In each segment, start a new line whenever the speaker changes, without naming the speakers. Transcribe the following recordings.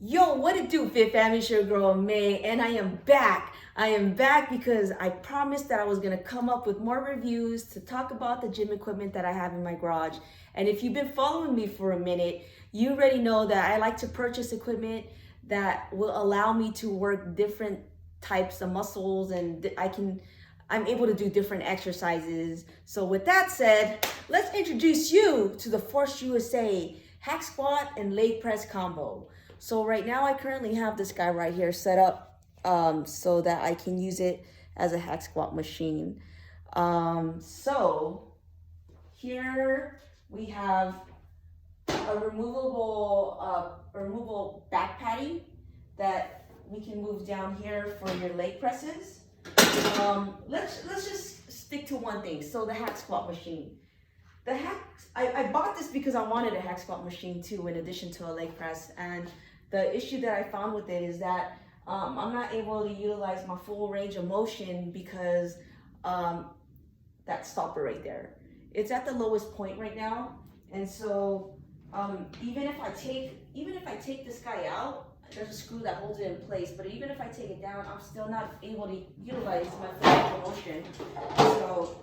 Yo, what it do, Fit Family? It's your girl May, and I am back. I am back because I promised that I was gonna come up with more reviews to talk about the gym equipment that I have in my garage. And if you've been following me for a minute, you already know that I like to purchase equipment that will allow me to work different types of muscles, and I'm able to do different exercises. So with that said, let's introduce you to the Force USA hack squat and leg press combo. So right now I currently have this guy right here set up so that I can use it as a hack squat machine. So here we have a removable back padding that we can move down here for your leg presses. Let's just stick to one thing. So the hack squat machine. I bought this because I wanted a hack squat machine too, in addition to a leg press. And the issue that I found with it is that I'm not able to utilize my full range of motion because that stopper right there. It's at the lowest point right now, and so even if I take this guy out, there's a screw that holds it in place. But even if I take it down, I'm still not able to utilize my full range of motion. So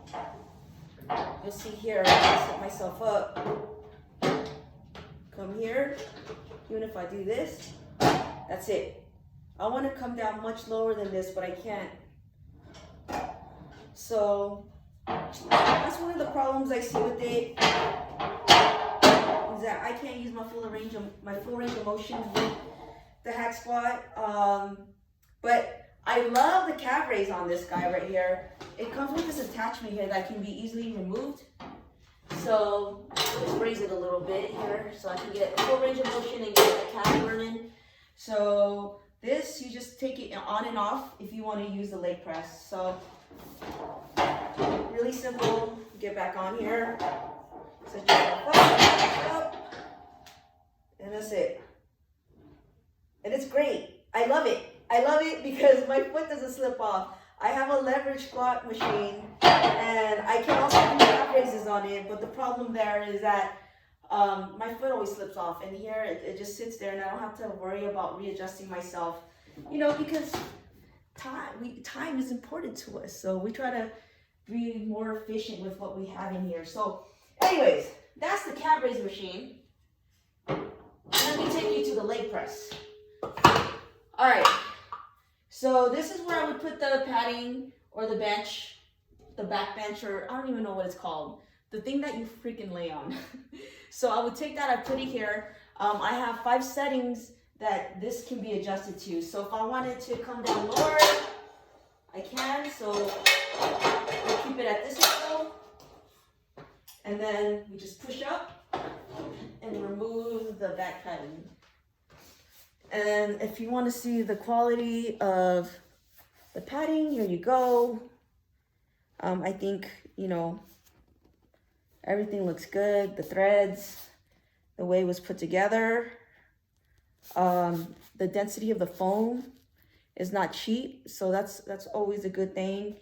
you'll see here, I set myself up. Come here. Even if I do this, that's it. I want to come down much lower than this, but I can't. So that's one of the problems I see with it, is that I can't use my full range of motion with the hack squat. But I love the calf raise on this guy right here. It comes with this attachment here that can be easily removed. So let's raise it a little bit here so I can get full range of motion and get the calf burning. So this, you just take it on and off if you want to use the leg press. So really simple. Get back on here, set yourself up, and that's it. And it's great. I love it. I love it because my foot doesn't slip off. I have a leverage squat machine, and I can also do calf raises on it, but the problem there is that my foot always slips off, and here it just sits there, and I don't have to worry about readjusting myself, because time is important to us, so we try to be more efficient with what we have in here. So anyways, that's the calf raise machine. Let me take you to the leg press. All right. So this is where I would put the padding or the bench, the back bench, or I don't even know what it's called. The thing that you freaking lay on. So I would take that, I put it here. I have 5 settings that this can be adjusted to. So if I wanted to come down lower, I can. So I keep it at this level. And then we just push up and remove the back padding. And if you want to see the quality of the padding, here you go. I think, everything looks good. The threads, the way it was put together. The density of the foam is not cheap, so that's always a good thing.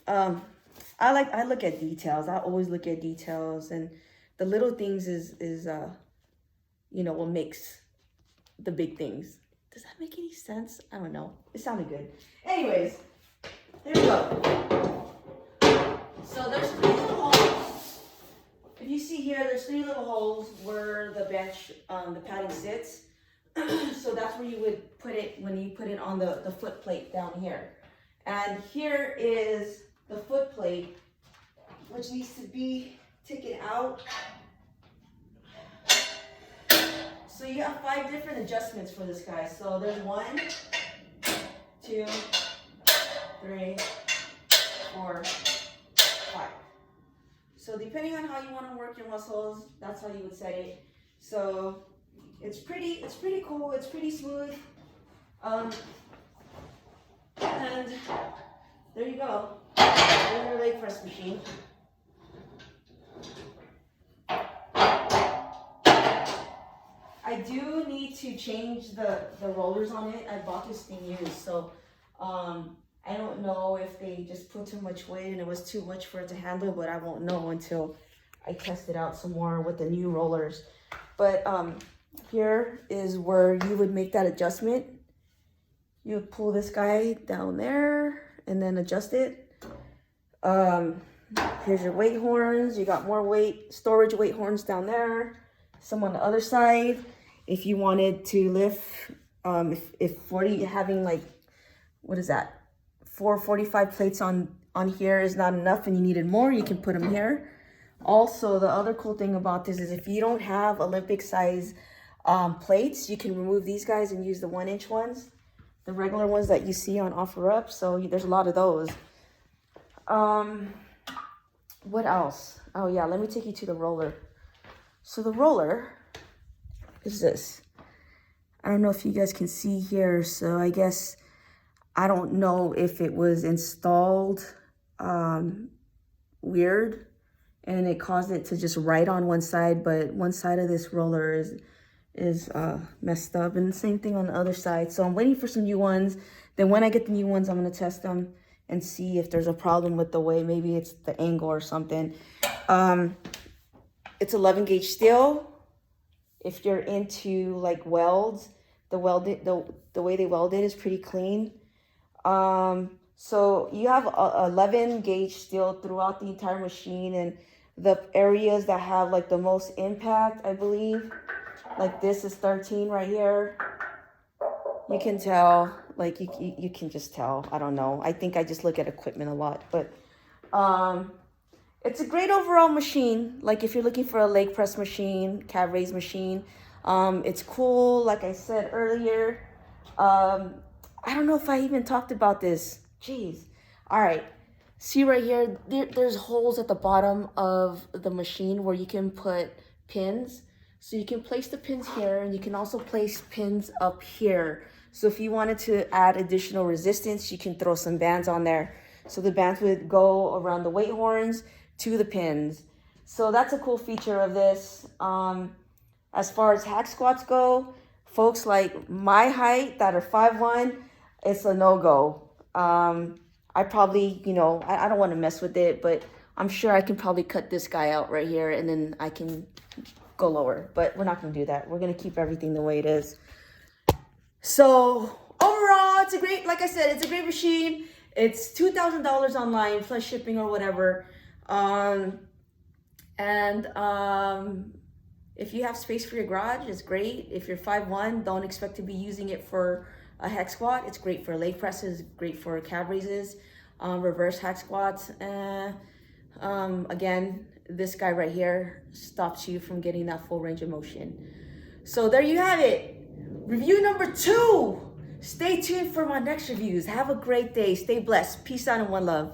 I look at details. I always look at details, and the little things is what makes the big things. Does that make any sense? I don't know. It sounded good. Anyways, there we go. So there's 3 little holes. If you see here, there's 3 little holes where the bench, the padding sits. So that's where you would put it when you put it on the foot plate down here. And here is the foot plate, which needs to be taken out. So you have 5 different adjustments for this guy. So there's 1, 2, 3, 4, 5. So depending on how you want to work your muscles, that's how you would set it. So it's pretty cool. It's pretty smooth. And there you go. There's your leg press machine. I do need to change the rollers on it. I bought this thing used, so I don't know if they just put too much weight and it was too much for it to handle, but I won't know until I test it out some more with the new rollers. But here is where you would make that adjustment. You would pull this guy down there and then adjust it. Here's your weight horns. You got more weight, storage weight horns down there. Some on the other side. If you wanted to lift, if 40, having like, what is that? 445 plates on here is not enough and you needed more, you can put them here. Also, the other cool thing about this is if you don't have Olympic size plates, you can remove these guys and use the 1-inch ones, the regular ones that you see on OfferUp. So there's a lot of those. What else? Oh yeah, let me take you to the roller. So the roller is this. I don't know if you guys can see here. So I guess, I don't know if it was installed weird and it caused it to just ride on one side, but one side of this roller is messed up, and the same thing on the other side. So I'm waiting for some new ones. Then when I get the new ones, I'm going to test them and see if there's a problem with the way, maybe it's the angle or something. It's 11 gauge steel. If you're into like welds, the way they weld it is pretty clean. So you have 11 gauge steel throughout the entire machine, and the areas that have like the most impact, I believe, like this is 13 right here. You can tell, like you can just tell. I don't know. I think I just look at equipment a lot, but it's a great overall machine. Like if you're looking for a leg press machine, calf raise machine, it's cool. Like I said earlier, I don't know if I even talked about this. Jeez. All right. See right here, there's holes at the bottom of the machine where you can put pins. So you can place the pins here, and you can also place pins up here. So if you wanted to add additional resistance, you can throw some bands on there. So the bands would go around the weight horns to the pins. So that's a cool feature of this. As far as hack squats go, folks like my height that are 5'1", it's a no-go. I probably, I don't want to mess with it, but I'm sure I can probably cut this guy out right here and then I can go lower, but we're not going to do that. We're going to keep everything the way it is. So overall, it's a great, like I said, it's a great machine. It's $2,000 online plus shipping or whatever. If you have space for your garage, it's great. If you're 5'1", don't expect to be using it for a hack squat. It's great for leg presses, great for calf raises, reverse hack squats. Again, this guy right here stops you from getting that full range of motion. So there you have it. Review number 2. Stay tuned for my next reviews. Have a great day. Stay blessed. Peace out and one love.